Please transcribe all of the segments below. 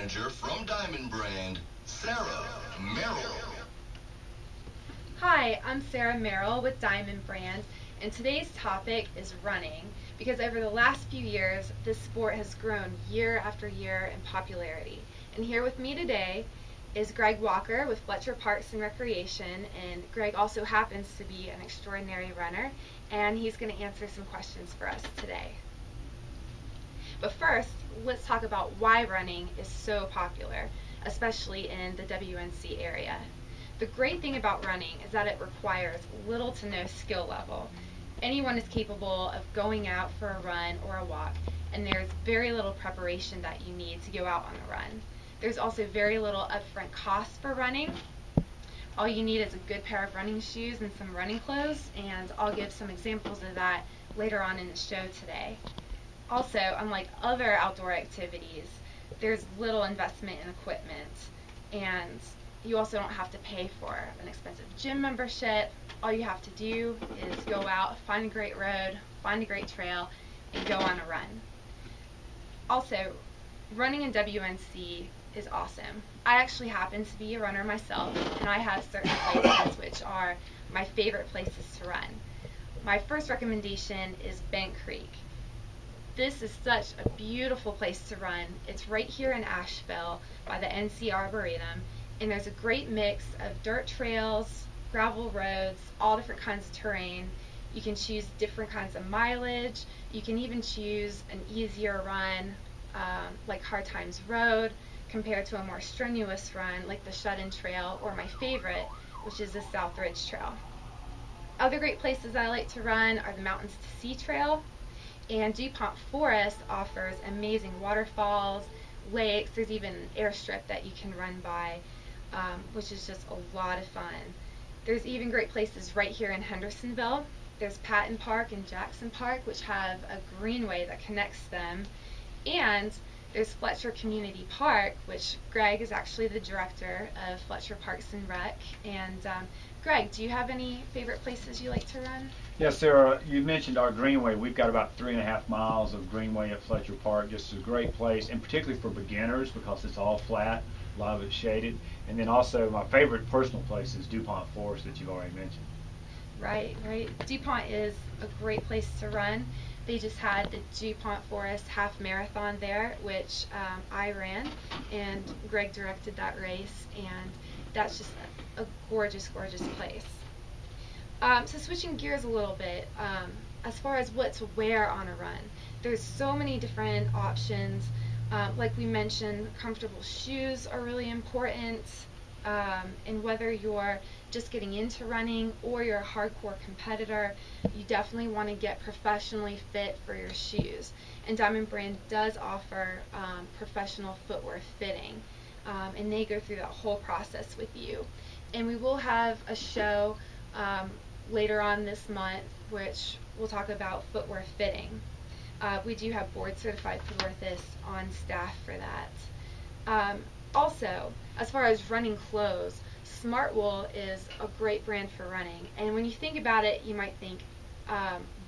manager from Diamond Brand, Sarah Merrell. Hi, I'm Sarah Merrell with Diamond Brand, and today's topic is running, because over the last few years, this sport has grown year after year in popularity. And here with me today is Greg Walker with Fletcher Parks and Recreation, and Greg also happens to be an extraordinary runner, and he's going to answer some questions for us today. But first, let's talk about why running is so popular, especially in the WNC area. The great thing about running is that it requires little to no skill level. Anyone is capable of going out for a run or a walk, and there's very little preparation that you need to go out on a run. There's also very little upfront cost for running. All you need is a good pair of running shoes and some running clothes, and I'll give some examples of that later on in the show today. Also, unlike other outdoor activities, there's little investment in equipment, and you also don't have to pay for an expensive gym membership. All you have to do is go out, find a great road, find a great trail, and go on a run. Also, running in WNC is awesome. I actually happen to be a runner myself, and I have certain places which are my favorite places to run. My first recommendation is Bent Creek. This is such a beautiful place to run. It's right here in Asheville by the NC Arboretum, and there's a great mix of dirt trails, gravel roads, all different kinds of terrain. You can choose different kinds of mileage. You can even choose an easier run like Hard Times Road compared to a more strenuous run like the Shut-In Trail, or my favorite, which is the South Ridge Trail. Other great places I like to run are the Mountains to Sea Trail, and DuPont Forest offers amazing waterfalls, lakes. There's even an airstrip that you can run by, which is just a lot of fun. There's even great places right here in Hendersonville. There's Patton Park and Jackson Park, which have a greenway that connects them. And there's Fletcher Community Park, which Greg is actually the director of Fletcher Parks and Rec. And Greg, do you have any favorite places you like to run? Yes, Sarah, you mentioned our greenway. We've got about 3.5 miles of greenway at Fletcher Park. Just a great place, and particularly for beginners because it's all flat, a lot of it's shaded. And then also my favorite personal place is DuPont Forest that you've already mentioned. Right. DuPont is a great place to run. They just had the DuPont Forest Half Marathon there, which I ran, and Greg directed that race, and that's just a gorgeous, gorgeous place. So switching gears a little bit, as far as what to wear on a run, there's so many different options. Like we mentioned, comfortable shoes are really important, and whether you're just getting into running or you're a hardcore competitor, you definitely want to get professionally fit for your shoes. And Diamond Brand does offer professional footwear fitting, and they go through that whole process with you. And we will have a show later on this month which will talk about footwear fitting. We do have board certified footwearths on staff for that. Also, as far as running clothes, Smartwool is a great brand for running, and when you think about it, you might think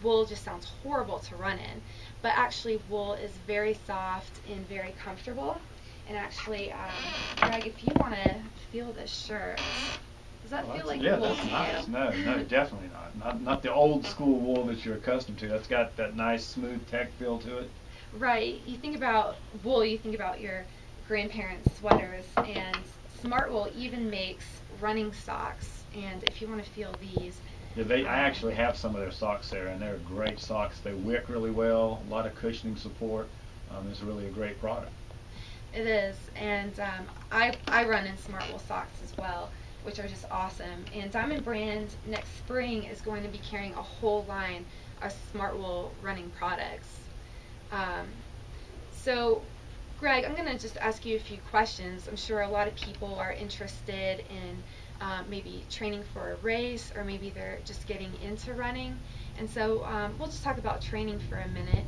wool just sounds horrible to run in, but actually wool is very soft and very comfortable. And actually, Greg, if you want to feel this shirt, does that feel like yeah, wool that's to nice. you? No, definitely not. Not the old school wool that you're accustomed to. That's got that nice smooth tech feel to it. Right. You think about wool, you think about your grandparents' sweaters, and Smartwool even makes running socks. And if you want to feel these, Yeah, I actually have some of their socks there, and they're great socks. They wick really well, a lot of cushioning support. It's really a great product. it is. And I run in Smartwool socks as well, which are just awesome. And Diamond Brand next spring is going to be carrying a whole line of Smartwool running products. So, Greg, I'm going to just ask you a few questions. I'm sure a lot of people are interested in maybe training for a race, or maybe they're just getting into running. And so we'll just talk about training for a minute.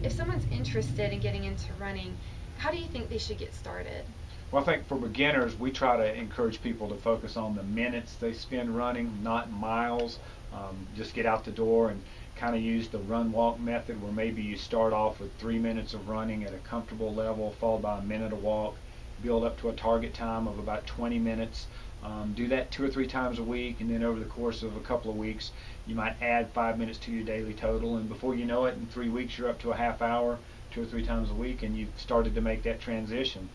If someone's interested in getting into running, how do you think they should get started? Well, I think for beginners, we try to encourage people to focus on the minutes they spend running, not miles. Just get out the door kind of use the run-walk method, where maybe you start off with 3 minutes of running at a comfortable level, followed by a minute of walk, build up to a target time of about 20 minutes. Do that 2 or 3 times a week, and then over the course of a couple of weeks, you might add 5 minutes to your daily total, and before you know it, in 3 weeks, you're up to a half hour, 2 or 3 times a week, and you've started to make that transition.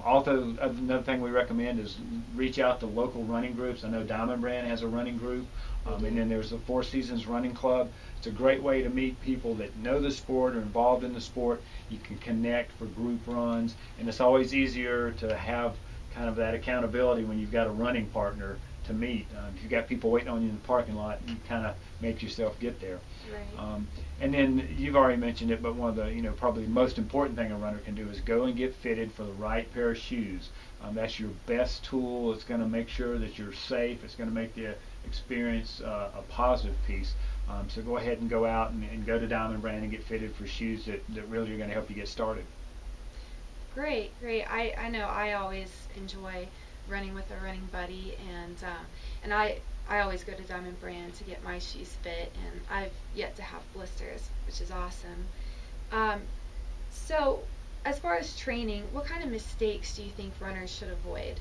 Also, another thing we recommend is reach out to local running groups. I know Diamond Brand has a running group, and then there's the Four Seasons Running Club. It's a great way to meet people that know the sport, are involved in the sport. You can connect for group runs, and it's always easier to have kind of that accountability when you've got a running partner to meet. If you've got people waiting on you in the parking lot, you kind of make yourself get there. Right. And then you've already mentioned it, but one of the probably the most important thing a runner can do is go and get fitted for the right pair of shoes. That's your best tool. It's going to make sure that you're safe. It's going to make the experience a positive piece. So go ahead and go out and go to Diamond Brand and get fitted for shoes that really are going to help you get started. Great. I know I always enjoy running with a running buddy, and I always go to Diamond Brand to get my shoes fit, and I've yet to have blisters, which is awesome. So as far as training, what kind of mistakes do you think runners should avoid?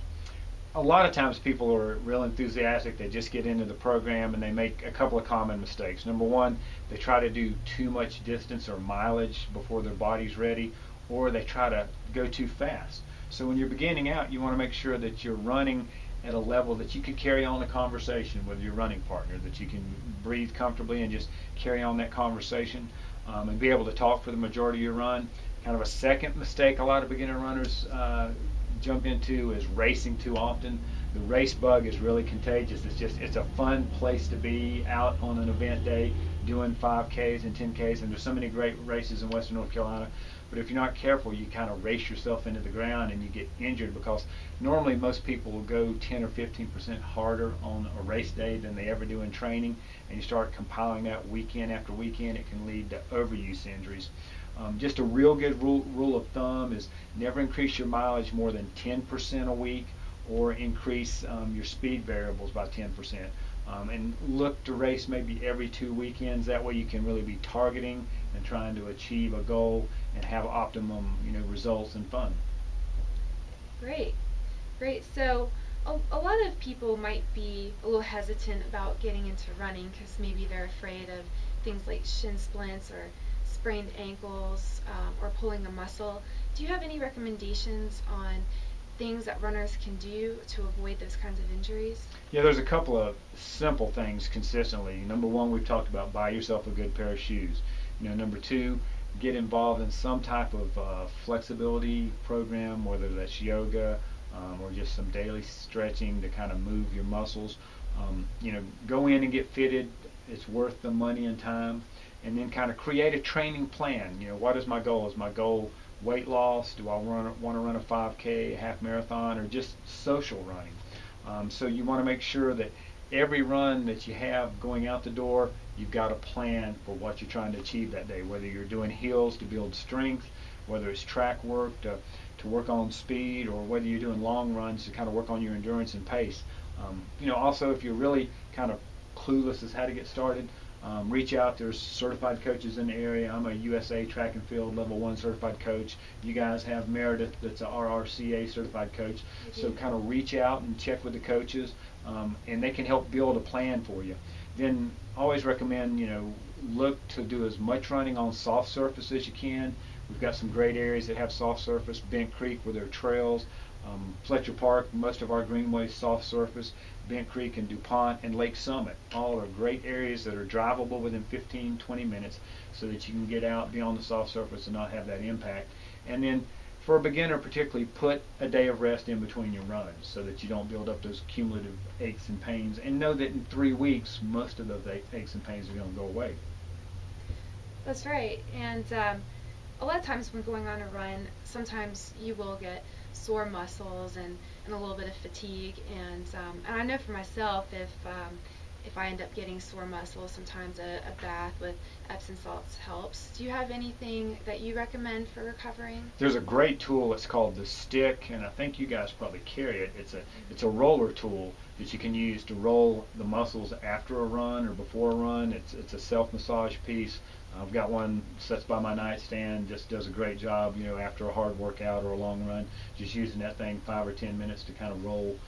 A lot of times people are real enthusiastic. They just get into the program and they make a couple of common mistakes. Number one, they try to do too much distance or mileage before their body's ready, or they try to go too fast. So when you're beginning out, you want to make sure that you're running at a level that you can carry on a conversation with your running partner, that you can breathe comfortably and just carry on that conversation, and be able to talk for the majority of your run. Kind of a second mistake a lot of beginner runners jump into is racing too often. The race bug is really contagious. It's a fun place to be out on an event day doing 5Ks and 10Ks, and there's so many great races in Western North Carolina. But if you're not careful, you kind of race yourself into the ground and you get injured, because normally most people will go 10 or 15% harder on a race day than they ever do in training, and you start compiling that weekend after weekend, it can lead to overuse injuries. Just a real good rule of thumb is never increase your mileage more than 10% a week, or increase your speed variables by 10%. And look to race maybe every 2 weekends. That way you can really be targeting and trying to achieve a goal and have optimum results and fun. Great. So a lot of people might be a little hesitant about getting into running because maybe they're afraid of things like shin splints or sprained ankles, or pulling a muscle. Do you have any recommendations on things that runners can do to avoid those kinds of injuries? Yeah, there's a couple of simple things consistently. Number one, we've talked about, buy yourself a good pair of shoes. Number two, get involved in some type of flexibility program, whether that's yoga or just some daily stretching to kind of move your muscles. Go in and get fitted. It's worth the money and time. And then kind of create a training plan. What is my goal? Is my goal weight loss? Do I want to run a 5K, a half marathon, or just social running? So you want to make sure that every run that you have going out the door, you've got a plan for what you're trying to achieve that day, whether you're doing hills to build strength, whether it's track work to work on speed, or whether you're doing long runs to kind of work on your endurance and pace. Also, if you're really kind of clueless as how to get started, reach out. There's certified coaches in the area. I'm a USA Track and Field Level 1 certified coach. You guys have Meredith, that's a RRCA certified coach. So kind of reach out and check with the coaches, and they can help build a plan for you. Then always recommend, look to do as much running on soft surface as you can. We've got some great areas that have soft surface. Bent Creek with their trails, Fletcher Park, most of our greenways soft surface. Bent Creek and DuPont and Lake Summit, all are great areas that are drivable within 15-20 minutes, so that you can get out, be on the soft surface, and not have that impact. And then for a beginner particularly, put a day of rest in between your runs so that you don't build up those cumulative aches and pains, and know that in 3 weeks most of those aches and pains are going to go away. That's right. And a lot of times when going on a run, sometimes you will get sore muscles and a little bit of fatigue, and I know for myself, if I end up getting sore muscles, sometimes a bath with Epsom salts helps. Do you have anything that you recommend for recovering? There's a great tool. It's called the Stick, and I think you guys probably carry it. It's a roller tool that you can use to roll the muscles after a run or before a run. It's a self-massage piece. I've got one sits by my nightstand, just does a great job, you know, after a hard workout or a long run, just using that thing 5 or 10 minutes to kind of roll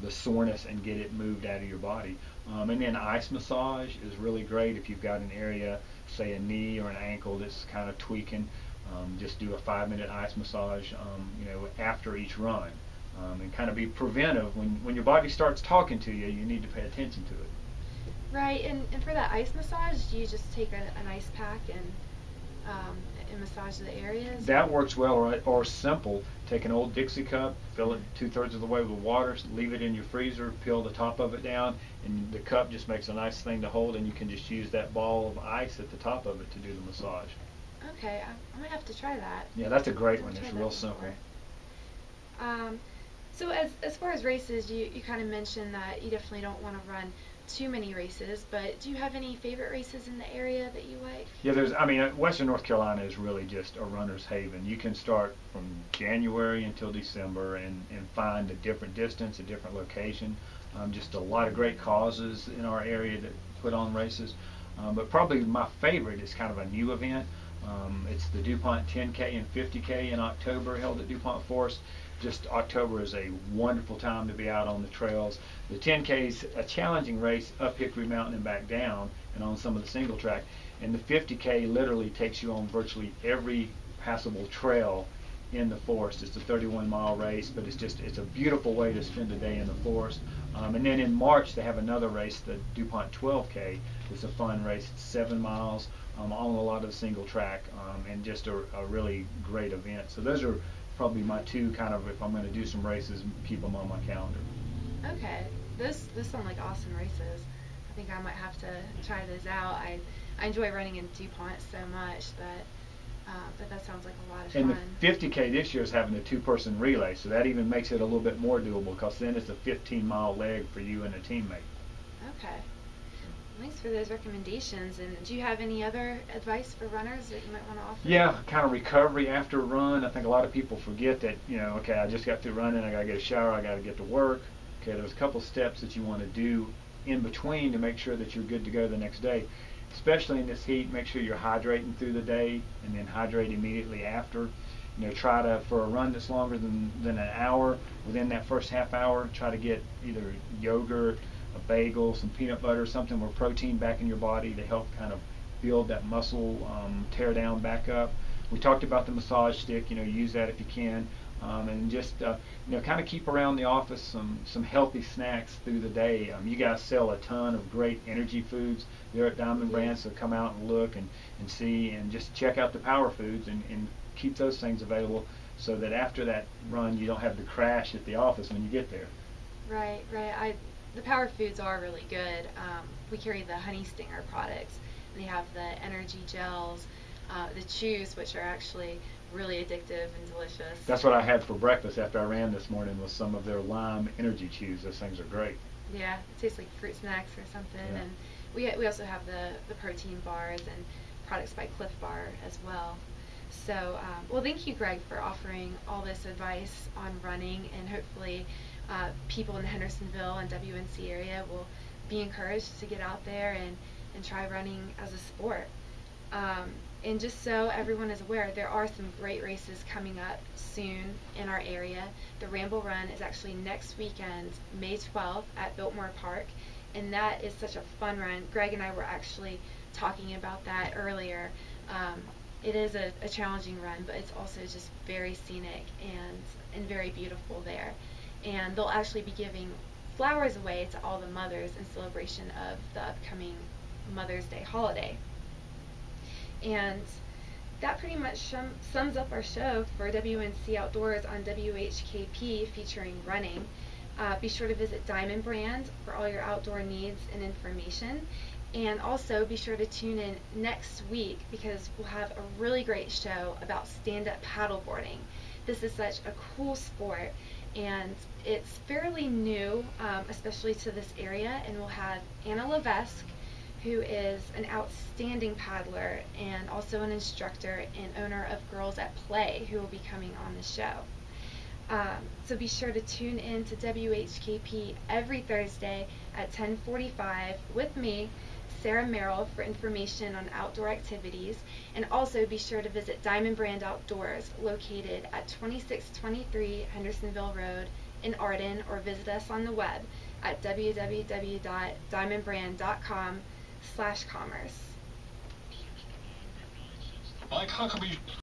the soreness and get it moved out of your body. And then ice massage is really great if you've got an area, say a knee or an ankle that's kind of tweaking. Just do a 5-minute ice massage, you know, after each run, and kind of be preventive. When your body starts talking to you, you need to pay attention to it. Right, and for that ice massage, do you just take an ice pack and massage the areas? That works well, or simple. Take an old Dixie cup, fill it 2/3 of the way with water, leave it in your freezer, peel the top of it down, and the cup just makes a nice thing to hold, and you can just use that ball of ice at the top of it to do the massage. Okay, I might have to try that. Yeah, that's a great one. It's real simple. So as far as races, you kind of mentioned that you definitely don't want to run too many races, but do you have any favorite races in the area that you like? Yeah, I mean, Western North Carolina is really just a runner's haven. You can start from January until December and find a different distance, a different location. Just a lot of great causes in our area that put on races. But probably my favorite is kind of a new event. It's the DuPont 10K and 50K in October, held at DuPont Forest. Just October is a wonderful time to be out on the trails. The 10K is a challenging race up Hickory Mountain and back down, and on some of the single track. And the 50K literally takes you on virtually every passable trail in the forest. It's a 31-mile race, but it's a beautiful way to spend a day in the forest. And then in March they have another race, the DuPont 12K. It's a fun race. It's 7 miles on a lot of single track, and just a really great event. So those are probably my two kind of, if I'm going to do some races, keep them on my calendar. Okay, this sound like awesome races. I think I might have to try those out. I enjoy running in DuPont so much that sounds like a lot of fun. And the 50K this year is having a 2-person relay, so that even makes it a little bit more doable, because then it's a 15-mile leg for you and a teammate. Okay. Thanks for those recommendations. And do you have any other advice for runners that you might want to offer? Yeah, kind of recovery after a run. I think a lot of people forget that, you know, okay, I just got through running, I got to get a shower, I got to get to work. Okay, there's a couple steps that you want to do in between to make sure that you're good to go the next day. Especially in this heat, make sure you're hydrating through the day, and then hydrate immediately after. You know, try to, for a run that's longer than an hour, within that first half hour, try to get either yogurt, a bagel, some peanut butter, something with protein back in your body to help kind of build that muscle tear down back up. We talked about the massage stick. You know, use that if you can, and just you know, kind of keep around the office some healthy snacks through the day. You guys sell a ton of great energy foods there at Diamond Brand, so come out and look and see, and just check out the power foods and keep those things available, so that after that run you don't have to crash at the office when you get there. Right. The power foods are really good. We carry the Honey Stinger products. They have the energy gels, the chews, which are actually really addictive and delicious. That's what I had for breakfast after I ran this morning, was some of their lime energy chews. Those things are great. Yeah, it tastes like fruit snacks or something. Yeah. And we also have the protein bars and products by Cliff Bar as well. So, well, thank you, Greg, for offering all this advice on running, and hopefully people in the Hendersonville and WNC area will be encouraged to get out there and try running as a sport. And just so everyone is aware, there are some great races coming up soon in our area. The Ramble Run is actually next weekend, May 12th at Biltmore Park, and that is such a fun run. Greg and I were actually talking about that earlier. It is a challenging run, but it's also just very scenic and very beautiful there. And they'll actually be giving flowers away to all the mothers in celebration of the upcoming Mother's Day holiday. And that pretty much sums up our show for WNC Outdoors on WHKP featuring running. Be sure to visit Diamond Brand for all your outdoor needs and information. And also be sure to tune in next week, because we'll have a really great show about stand-up paddleboarding. This is such a cool sport, and it's fairly new, especially to this area. And we'll have Anna Levesque, who is an outstanding paddler and also an instructor and owner of Girls at Play, who will be coming on the show. So be sure to tune in to WHKP every Thursday at 10:45 with me, Sarah Merrell, for information on outdoor activities, and also be sure to visit Diamond Brand Outdoors, located at 2623 Hendersonville Road in Arden, or visit us on the web at www.diamondbrand.com/commerce. My contribution.